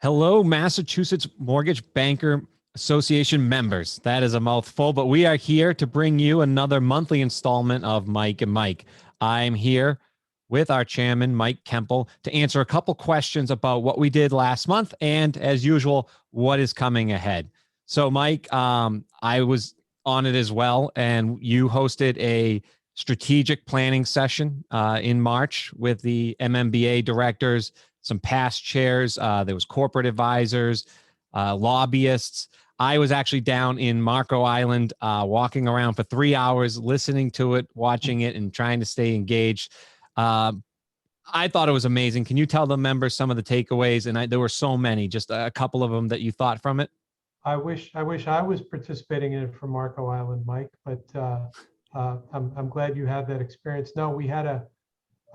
Hello, Massachusetts Mortgage Banker Association members. That is a mouthful, but we are here to bring you another monthly installment of Mike and Mike. I'm here with our chairman, Mike Kemple, to answer a couple questions about what we did last month and, as usual, what is coming ahead. So, Mike, I was on it as well, and you hosted a strategic planning session in March with the MMBA directors, some past chairs. There was corporate advisors, lobbyists. I was actually down in Marco Island, walking around for 3 hours, listening to it, watching it, and trying to stay engaged. I thought it was amazing. Can you tell the members some of the takeaways? And there were so many, just a couple of them that you thought from it. I wish I was participating in it from Marco Island, Mike, but I'm glad you had that experience. No, we had a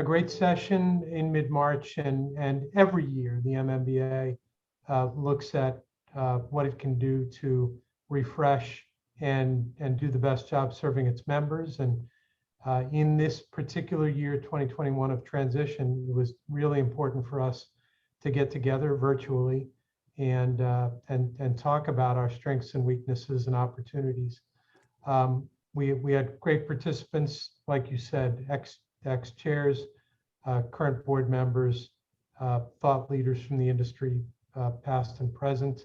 great session in mid-March, and every year the MMBA looks at what it can do to refresh and do the best job serving its members. And in this particular year, 2021 of transition, it was really important for us to get together virtually and talk about our strengths and weaknesses and opportunities. We had great participants, like you said, ex-chairs, current board members, thought leaders from the industry, past and present.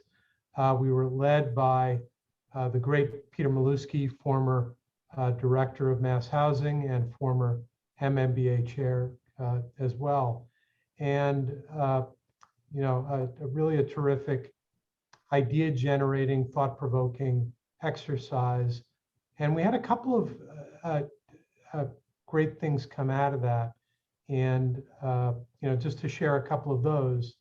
We were led by the great Peter Maluski, former director of Mass Housing and former MMBA chair as well. And really a terrific idea-generating, thought-provoking exercise. And we had a couple of great things come out of that. And just to share a couple of those.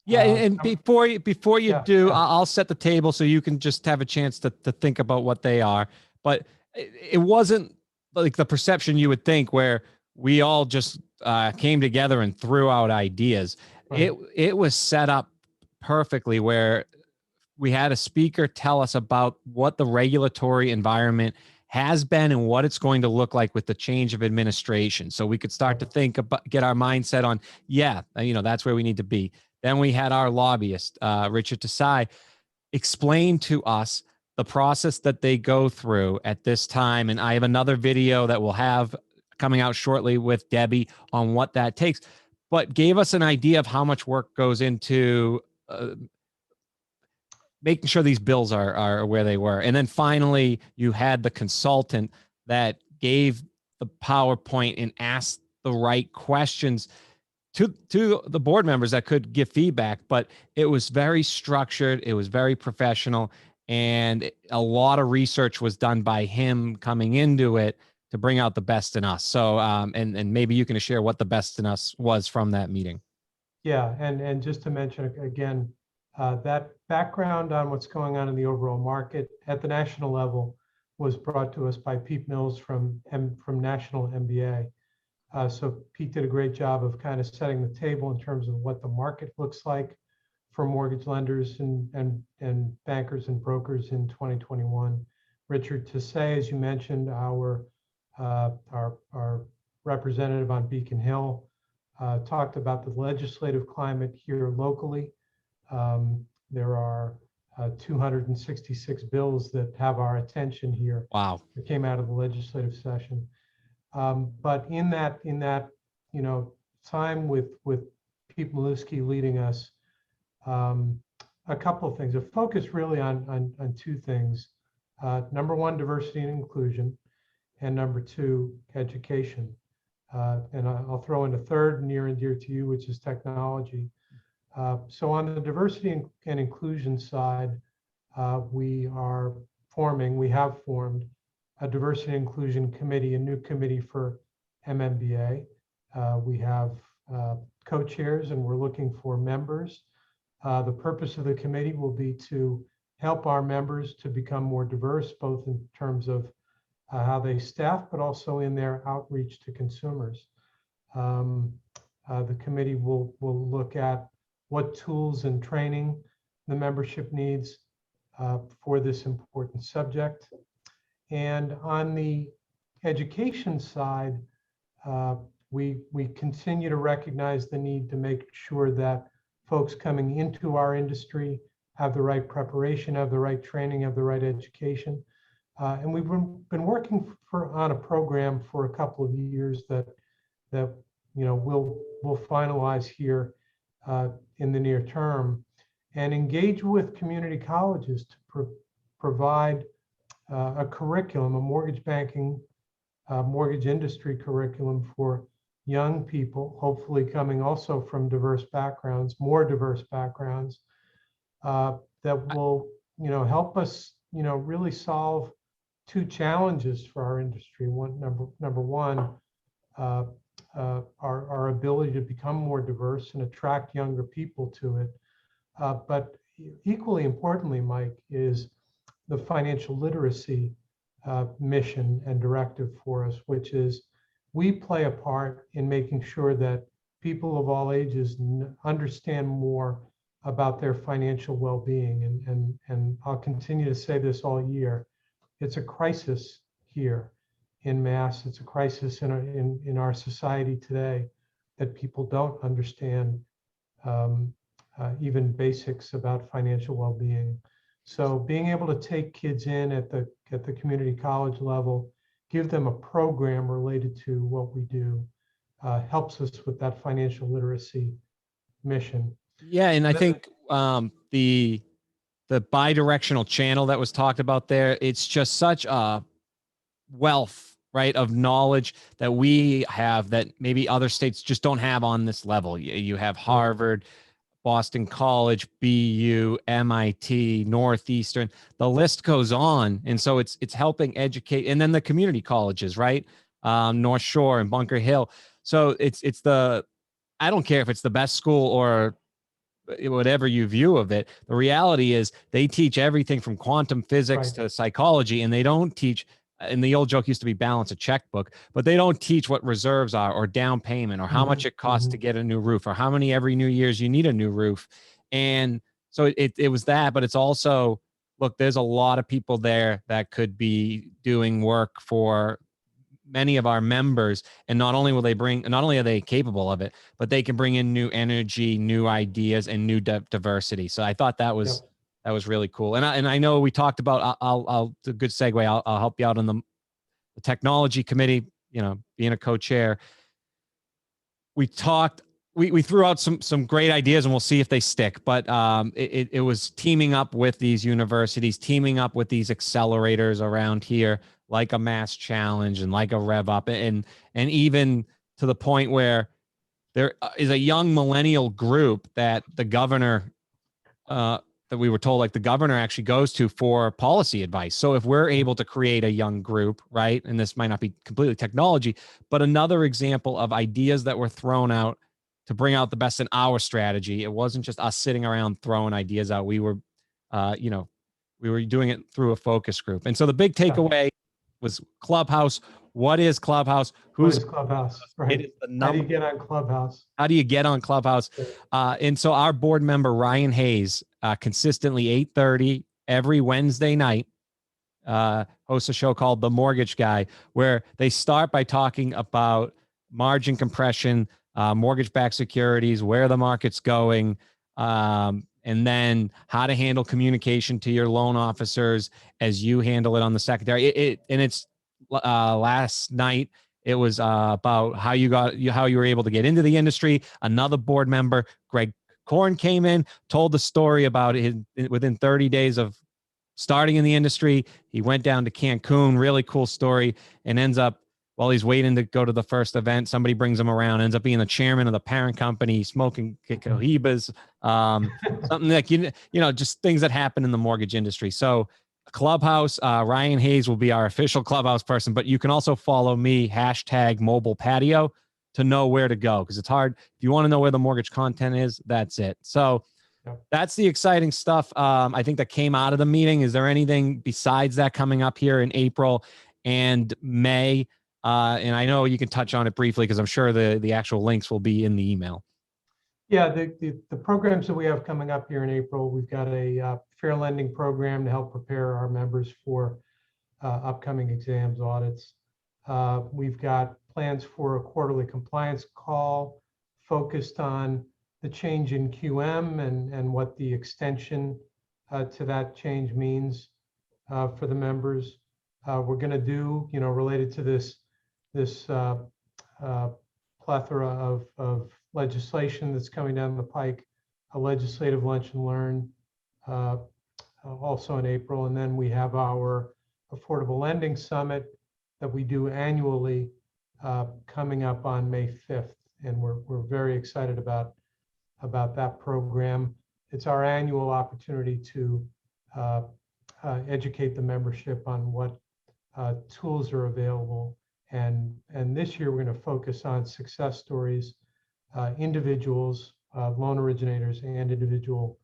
Yeah, and before you do, yeah. I'll set the table so you can just have a chance to think about what they are. But it wasn't like the perception you would think, where we all just came together and threw out ideas. Right. It was set up perfectly, where we had a speaker tell us about what the regulatory environment has been and what it's going to look like with the change of administration. So we could start to think about, get our mindset on, that's where we need to be. Then we had our lobbyist, Richard Desai, explain to us the process that they go through at this time. And I have another video that we'll have coming out shortly with Debbie on what that takes, but gave us an idea of how much work goes into making sure these bills are where they were. And then finally, you had the consultant that gave the PowerPoint and asked the right questions to the board members that could give feedback. But it was very structured. It was very professional. And a lot of research was done by him coming into it to bring out the best in us. So, and maybe you can share what the best in us was from that meeting. Yeah, and just to mention again, that background on what's going on in the overall market at the national level was brought to us by Pete Mills from National MBA. So Pete did a great job of kind of setting the table in terms of what the market looks like for mortgage lenders and bankers and brokers in 2021. Richard Desai, as you mentioned, our representative on Beacon Hill, talked about the legislative climate here locally. There are 266 bills that have our attention here. Wow. That came out of the legislative session. But in that time with Pete Maluski leading us, a couple of things. A focus really on two things. Number one, diversity and inclusion, and number two, education. And I'll throw in a third, near and dear to you, which is technology. So on the diversity and inclusion side, we have formed a diversity and inclusion committee, a new committee for MMBA. We have co-chairs and we're looking for members. The purpose of the committee will be to help our members to become more diverse, both in terms of how they staff, but also in their outreach to consumers. The committee will look at what tools and training the membership needs for this important subject. And on the education side, we continue to recognize the need to make sure that folks coming into our industry have the right preparation, have the right training, have the right education. And we've been working on a program for a couple of years that we'll finalize here in the near term, and engage with community colleges to provide a curriculum, a mortgage banking, mortgage industry curriculum for young people, hopefully coming also from diverse backgrounds, more diverse backgrounds, that will, help us, really solve two challenges for our industry. Number one, our ability to become more diverse and attract younger people to it. But equally importantly, Mike, is the financial literacy mission and directive for us, which is we play a part in making sure that people of all ages understand more about their financial well-being. And I'll continue to say this all year. It's a crisis here in Mass. It's a crisis in our society today that people don't understand even basics about financial well-being. So being able to take kids in at the community college level, give them a program related to what we do, helps us with that financial literacy mission. Yeah, and I think the bidirectional channel that was talked about there, it's just such a wealth, right, of knowledge that we have that maybe other states just don't have on this level. You have Harvard, Boston College, BU, MIT, Northeastern, the list goes on. And so it's helping educate, and then the community colleges, right? North Shore and Bunker Hill. So it's I don't care if it's the best school or whatever you view of it. The reality is they teach everything from quantum physics to psychology, and they don't teach, and the old joke used to be balance a checkbook, but they don't teach what reserves are or down payment or how much it costs to get a new roof or how many every New Year's you need a new roof. And so it was that, but it's also, look, there's a lot of people there that could be doing work for many of our members, and not only are they capable of it, but they can bring in new energy, new ideas, and new diversity. So I thought that was really cool. And I know we talked about, I'll a good segue. I'll help you out on the technology committee, being a co-chair. We talked, we threw out some great ideas, and we'll see if they stick. But it was teaming up with these universities, teaming up with these accelerators around here, like a Mass Challenge and like a Rev Up, and even to the point where there is a young millennial group that the governor, that we were told, like the governor actually goes to for policy advice. So if we're able to create a young group, right, and this might not be completely technology, but another example of ideas that were thrown out to bring out the best in our strategy. It wasn't just us sitting around throwing ideas out. We were, we were doing it through a focus group. And so the big takeaway was Clubhouse. What is Clubhouse? What is Clubhouse? Right. It is the How number. do you get on Clubhouse? How do you get on Clubhouse? And so our board member, Ryan Hayes, consistently 8:30 every Wednesday night, hosts a show called The Mortgage Guy, where they start by talking about margin compression, mortgage-backed securities, where the market's going, and then how to handle communication to your loan officers as you handle it on the secondary. And it's last night. It was about how you were able to get into the industry. Another board member, Greg Korn, came in, told the story about it within 30 days of starting in the industry. He went down to Cancun, really cool story, and ends up, while he's waiting to go to the first event, somebody brings him around, ends up being the chairman of the parent company, smoking cohibas, something like, just things that happen in the mortgage industry. So Clubhouse, Ryan Hayes will be our official Clubhouse person, but you can also follow me, #MobilePatio, to know where to go, because it's hard. If you want to know where the mortgage content is, that's it. So that's the exciting stuff, I think, that came out of the meeting. Is there anything besides that coming up here in April and May? And I know you can touch on it briefly, because I'm sure the actual links will be in the email. Yeah, the programs that we have coming up here in April, we've got a fair lending program to help prepare our members for upcoming exams, audits. We've got plans for a quarterly compliance call focused on the change in QM and what the extension to that change means for the members. We're going to do, related to this plethora of legislation that's coming down the pike, a legislative lunch and learn also in April. And then we have our Affordable Lending Summit that we do annually coming up on May 5th. And we're very excited about that program. It's our annual opportunity to educate the membership on what tools are available. And this year we're going to focus on success stories, individuals, loan originators, and individual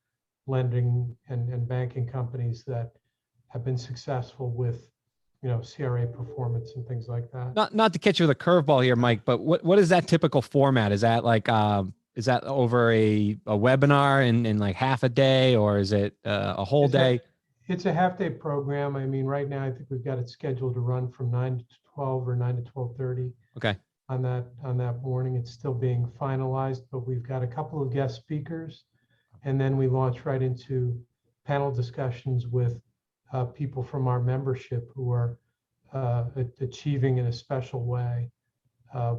lending and banking companies that have been successful with, CRA performance and things like that. Not to catch you with a curveball here, Mike, but what is that typical format? Is that like is that over a webinar in like half a day, or is it a whole day? It's a half-day program. I mean, right now I think we've got it scheduled to run from 9 to 12 or 9 to 12:30. Okay. On that morning. It's still being finalized, but we've got a couple of guest speakers, and then we launch right into panel discussions with people from our membership who are achieving in a special way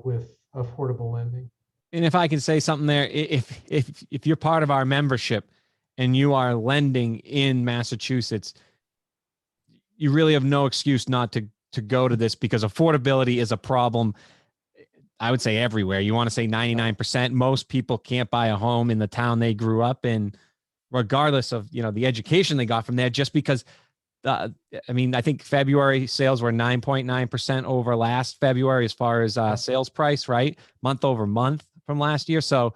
with affordable lending. And if I can say something there, if you're part of our membership and you are lending in Massachusetts, you really have no excuse not to go to this, because affordability is a problem. I would say everywhere. You want to say 99%. Most people can't buy a home in the town they grew up in, regardless of, the education they got from there, just because I think February sales were 9.9% over last February as far as sales price, right? Month over month from last year. So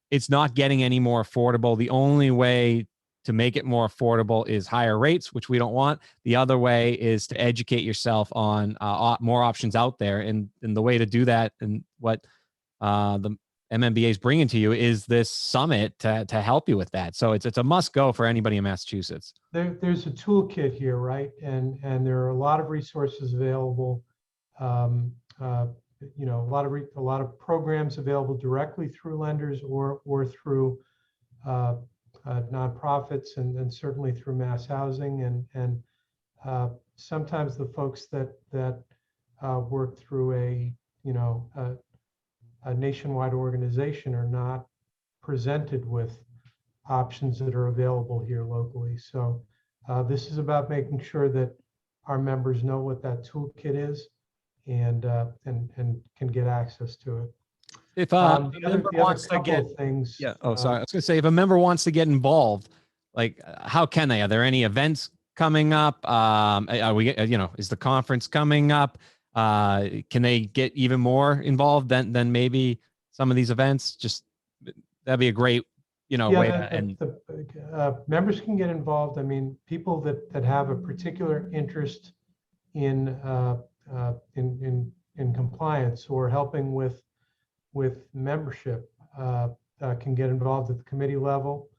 it's not getting any more affordable. The only way to make it more affordable is higher rates, which we don't want. The other way is to educate yourself on more options out there. And the way to do that, and what the MMBA is bringing to you, is this summit to help you with that. So it's a must go for anybody in Massachusetts. There's a toolkit here, right? And there are a lot of resources available. A lot of programs available directly through lenders or through nonprofits, and certainly through Mass Housing, and sometimes the folks that work through a nationwide organization are not presented with options that are available here locally. So this is about making sure that our members know what that toolkit is and can get access to it. If a member wants to get things, sorry, I was going to say, if a member wants to get involved, like, how can they? Are there any events coming up? Are we, is the conference coming up? Can they get even more involved than maybe some of these events? Just that'd be a great, way. Members can get involved. I mean, people that have a particular interest in compliance or helping with membership can get involved at the committee level.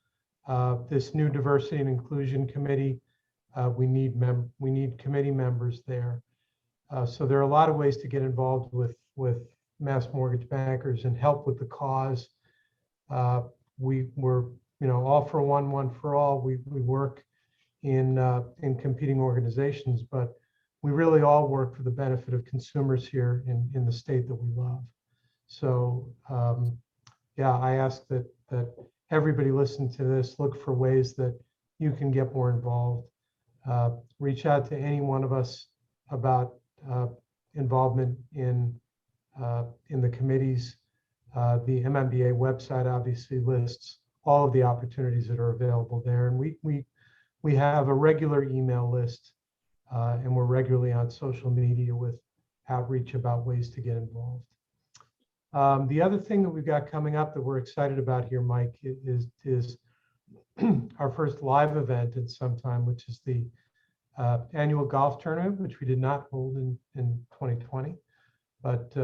This new diversity and inclusion committee, we need committee members there. So there are a lot of ways to get involved with mass mortgage bankers and help with the cause. We're all for one for all. We work in competing organizations, but we really all work for the benefit of consumers here in the state that we love. So I ask that everybody listen to this, look for ways that you can get more involved. Reach out to any one of us about involvement in the committees. The MMBA website obviously lists all of the opportunities that are available there, and we have a regular email list, and we're regularly on social media with outreach about ways to get involved. The other thing that we've got coming up that we're excited about here, Mike, is our first live event in some time, which is the annual golf tournament, which we did not hold in 2020, but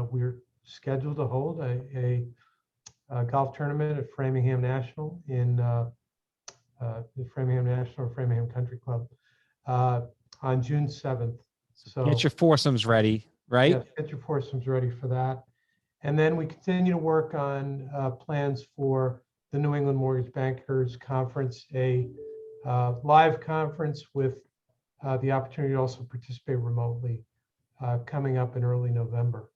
we're scheduled to hold a golf tournament at Framingham National in the Framingham National or Framingham Country Club on June 7th. So get your foursomes ready, right? Yes, get your foursomes ready for that. And then we continue to work on plans for the New England Mortgage Bankers Conference, a live conference with the opportunity to also participate remotely coming up in early November.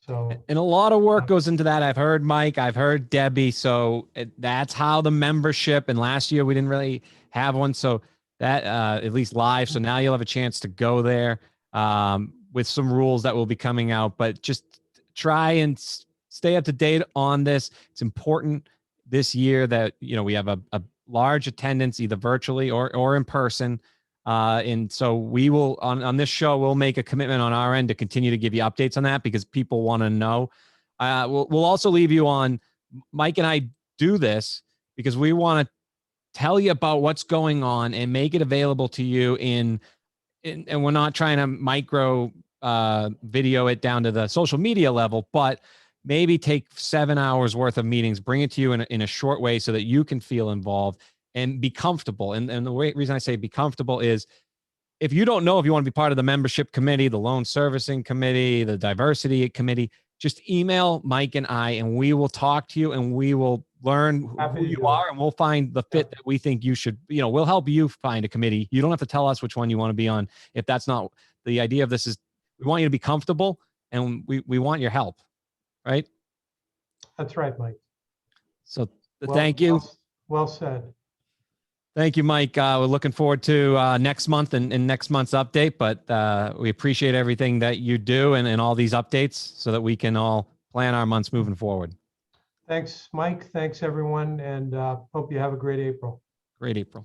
So, and a lot of work goes into that. I've heard Mike, I've heard Debbie. So that's how the membership, and last year we didn't really have one. So that at least live. So now you'll have a chance to go there with some rules that will be coming out, but just try and stay up to date on this. It's important this year that, you know, we have a large attendance, either virtually or in person. And so we will on this show, we'll make a commitment on our end to continue to give you updates on that because people want to know. We'll also leave you on. Mike and I do this because we want to tell you about what's going on and make it available to you and we're not trying to micro video it down to the social media level, but maybe take 7 hours worth of meetings, bring it to you in a short way so that you can feel involved and be comfortable. And the reason I say be comfortable is if you don't know if you want to be part of the membership committee, the loan servicing committee, the diversity committee, just email Mike and I, and we will talk to you and we will learn who you are and we'll find the fit that we think you should, you know, we'll help you find a committee. You don't have to tell us which one you want to be on. If that's not the idea of this is we want you to be comfortable and we want your help. Right? That's right, Mike. So thank you. Well said. Thank you, Mike. We're looking forward to next month and next month's update, but we appreciate everything that you do and all these updates so that we can all plan our months moving forward. Thanks, Mike. Thanks, everyone. And hope you have a great April. Great April.